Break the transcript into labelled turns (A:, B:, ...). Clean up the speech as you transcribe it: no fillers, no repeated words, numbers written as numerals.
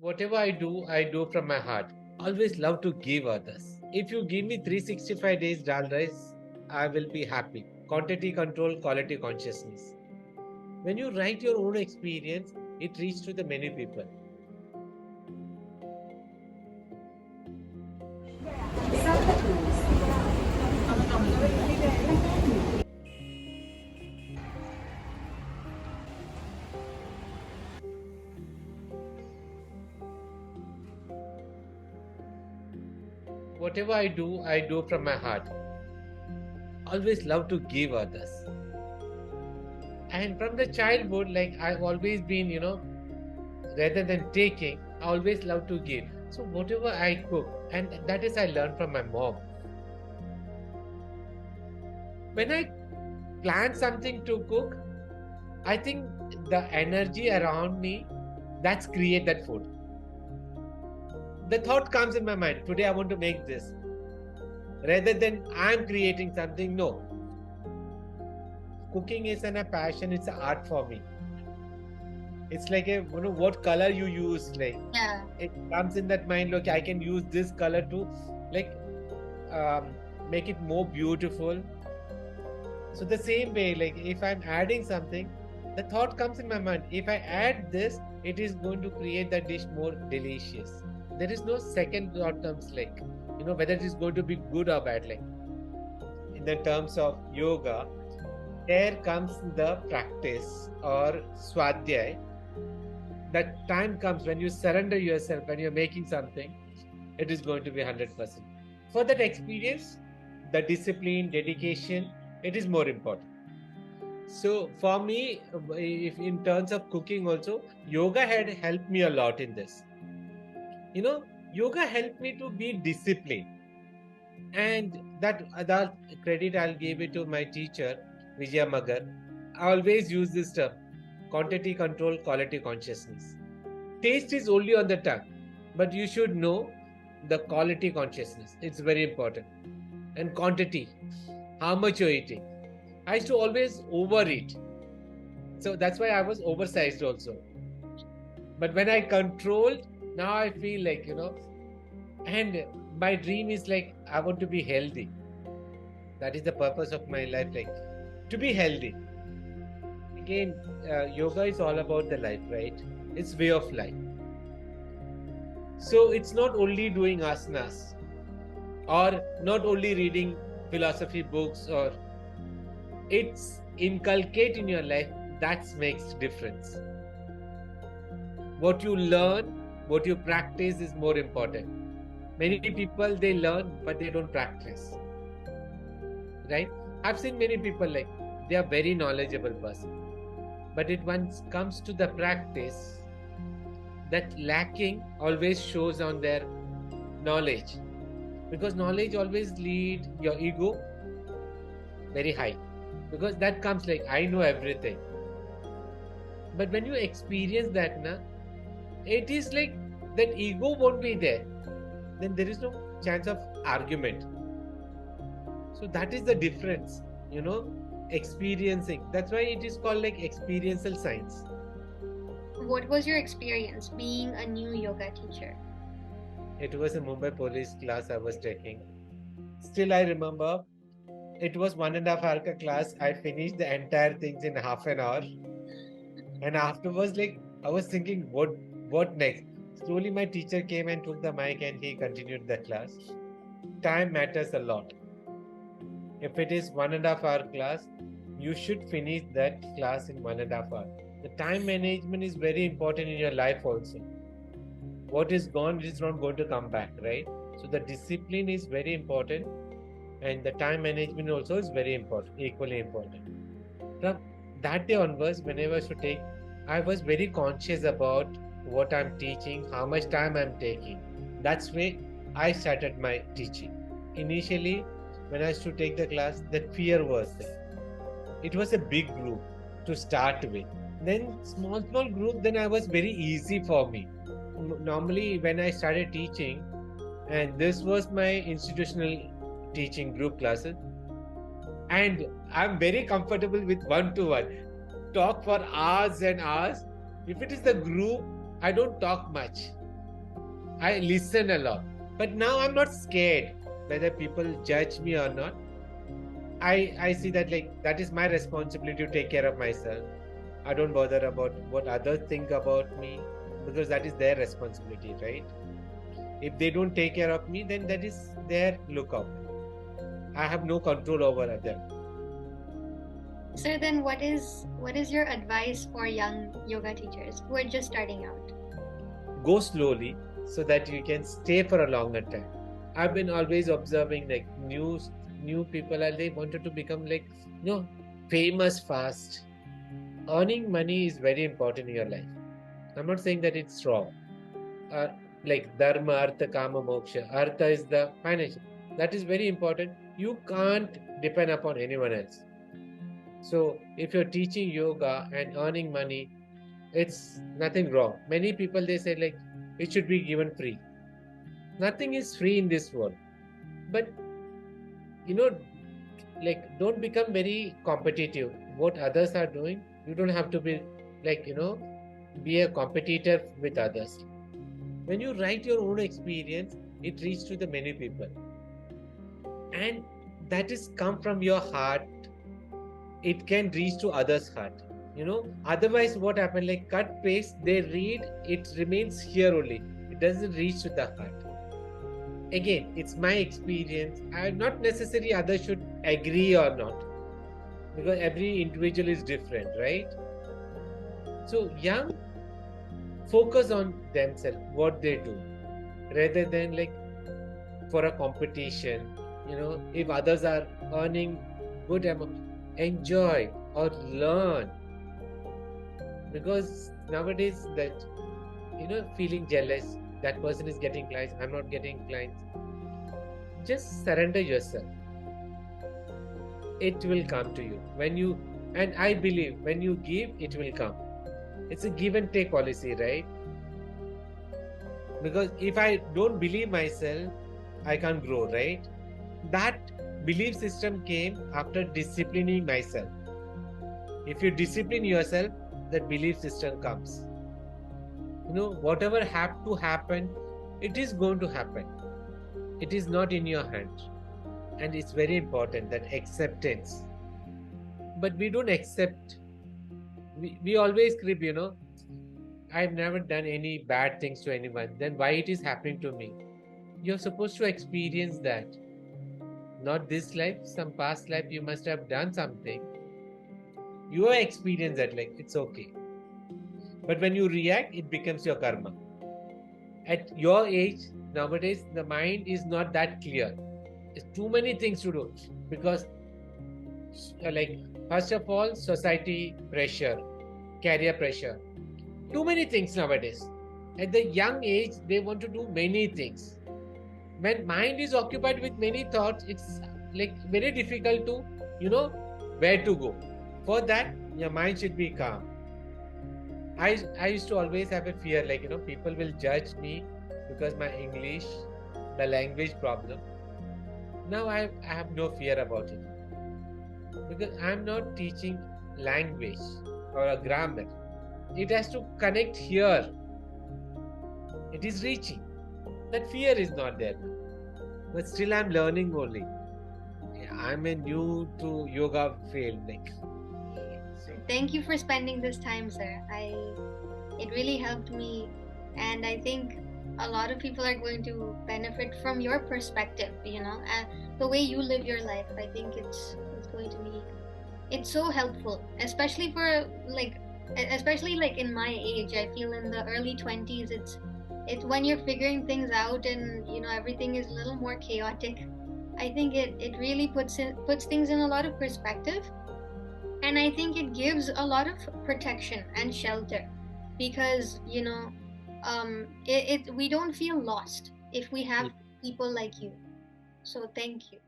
A: Whatever I do from my heart. Always love to give others. If you give me 365 days dal rice, I will be happy. Quantity control, quality consciousness. When you write your own experience, it reaches to the many people. Whatever I do from my heart. Always love to give others. And from the childhood, like I've always been, rather than taking, I always love to give. So whatever I cook, and that is I learned from my mom. When I plan something to cook, I think the energy around me that's create that food. The thought comes in my mind, today I want to make this. Rather than I'm creating something, no. Cooking isn't a passion, it's an art for me. It's like what color you use, like it comes in that mind, okay, I can use this color to like make it more beautiful. So the same way, like if I'm adding something, the thought comes in my mind, if I add this, it is going to create the dish more delicious. There is no second thought comes, like whether it is going to be good or bad. Like in the terms of yoga, there comes the practice or swadhyay. That time comes when you surrender yourself, when you're making something, it is going to be 100%. For that experience, the discipline, dedication, it is more important. So for me, if in terms of cooking also, yoga had helped me a lot in this. Yoga helped me to be disciplined. And that credit I'll give it to my teacher, Vijaya Magar. I always use this term, quantity control, quality consciousness. Taste is only on the tongue, but you should know the quality consciousness. It's very important. And quantity, how much you're eating. I used to always overeat. So that's why I was oversized also. But when I controlled, now I feel like, and my dream is like, I want to be healthy. That is the purpose of my life, like to be healthy. Again, yoga is all about the life, right? It's way of life. So it's not only doing asanas or not only reading philosophy books, or it's inculcate in your life that makes difference. What you learn, what you practice is more important. Many people, they learn but they don't practice, right? I've seen many people, like they are very knowledgeable person, but it once comes to the practice, that lacking always shows on their knowledge, because knowledge always lead your ego very high, because that comes like I know everything. But when you experience that, it is like that ego won't be there, then there is no chance of argument. So that is the difference, experiencing. That's why it is called like experiential science.
B: What was your experience being a new yoga teacher?
A: It was a Mumbai police class I was taking. Still I remember, it was 1.5 hour class. I finished the entire things in half an hour. And afterwards, like I was thinking, what next? Slowly my teacher came and took the mic and he continued the class. Time matters a lot. If it is 1.5 hour class, you should finish that class in 1.5 hour. The time management is very important in your life also. What is gone is not going to come back, right? So the discipline is very important, and the time management also is very important, equally important. From that day onwards, whenever I should take, I was very conscious about what I'm teaching, how much time I'm taking. That's why I started my teaching. Initially, when I used to take the class, that fear was there. It was a big group to start with. Then small group, then I was very easy for me. Normally, when I started teaching, and this was my institutional teaching group classes, and I'm very comfortable with one-to-one. Talk for hours and hours. If it is the group, I don't talk much. I listen a lot. But now I'm not scared whether people judge me or not. I see that like that is my responsibility to take care of myself. I don't bother about what others think about me because that is their responsibility, right? If they don't take care of me, then that is their lookout. I have no control over them.
B: So then what is your advice for young yoga teachers who are just starting out?
A: Go slowly so that you can stay for a longer time. I've been always observing like new people and they wanted to become like famous fast. Earning money is very important in your life. I'm not saying that it's wrong. uh, like dharma, artha, kama, moksha. Artha is the financial. That is very important. You can't depend upon anyone else. So if you're teaching yoga and earning money, it's nothing wrong. Many people they say like it should be given free. Nothing is free in this world. But you know, like don't become very competitive. What others are doing, you don't have to be like be a competitor with others. When you write your own experience, it reaches to the many people, and that is come from your heart. It can reach to others' heart. Otherwise, what happened? Like cut paste, they read, it remains here only. It doesn't reach to the heart. Again, it's my experience. I'm not necessarily others should agree or not, because every individual is different, right? So young focus on themselves, what they do, rather than like for a competition. If others are earning good amount, enjoy or learn, because nowadays that feeling jealous, that person is getting clients, I'm not getting clients. Just surrender yourself. It will come to you when you, and I believe when you give, it will come. It's a give and take policy, right? Because if I don't believe myself, I can't grow, right? That belief system came after disciplining myself. If you discipline yourself, that belief system comes. Whatever have to happen, it is going to happen. It is not in your hand. And it's very important that acceptance. But we don't accept. We always creep, I've never done any bad things to anyone. Then why it is happening to me? You're supposed to experience that. Not this life, some past life you must have done something. You experience that, like it's okay. But when you react, it becomes your karma. At your age, nowadays, the mind is not that clear. It's too many things to do. Because, like, first of all, society pressure, career pressure. Too many things nowadays. At the young age, they want to do many things. When mind is occupied with many thoughts, it's like very difficult to, where to go. For that, your mind should be calm. I used to always have a fear, like, people will judge me because my English, the language problem. Now I have no fear about it. Because I'm not teaching language or a grammar. It has to connect here. It is reaching. That fear is not there. But still I'm learning only. I'm a new to yoga field. Like.
B: Thank you for spending this time, sir. It really helped me, and I think a lot of people are going to benefit from your perspective, and the way you live your life. I think it's going to be, it's so helpful, especially for especially like in my age. I feel in the early 20s, it's when you're figuring things out and everything is a little more chaotic. I think it really puts things in a lot of perspective, and I think it gives a lot of protection and shelter, because we don't feel lost if we have people like you. So thank you.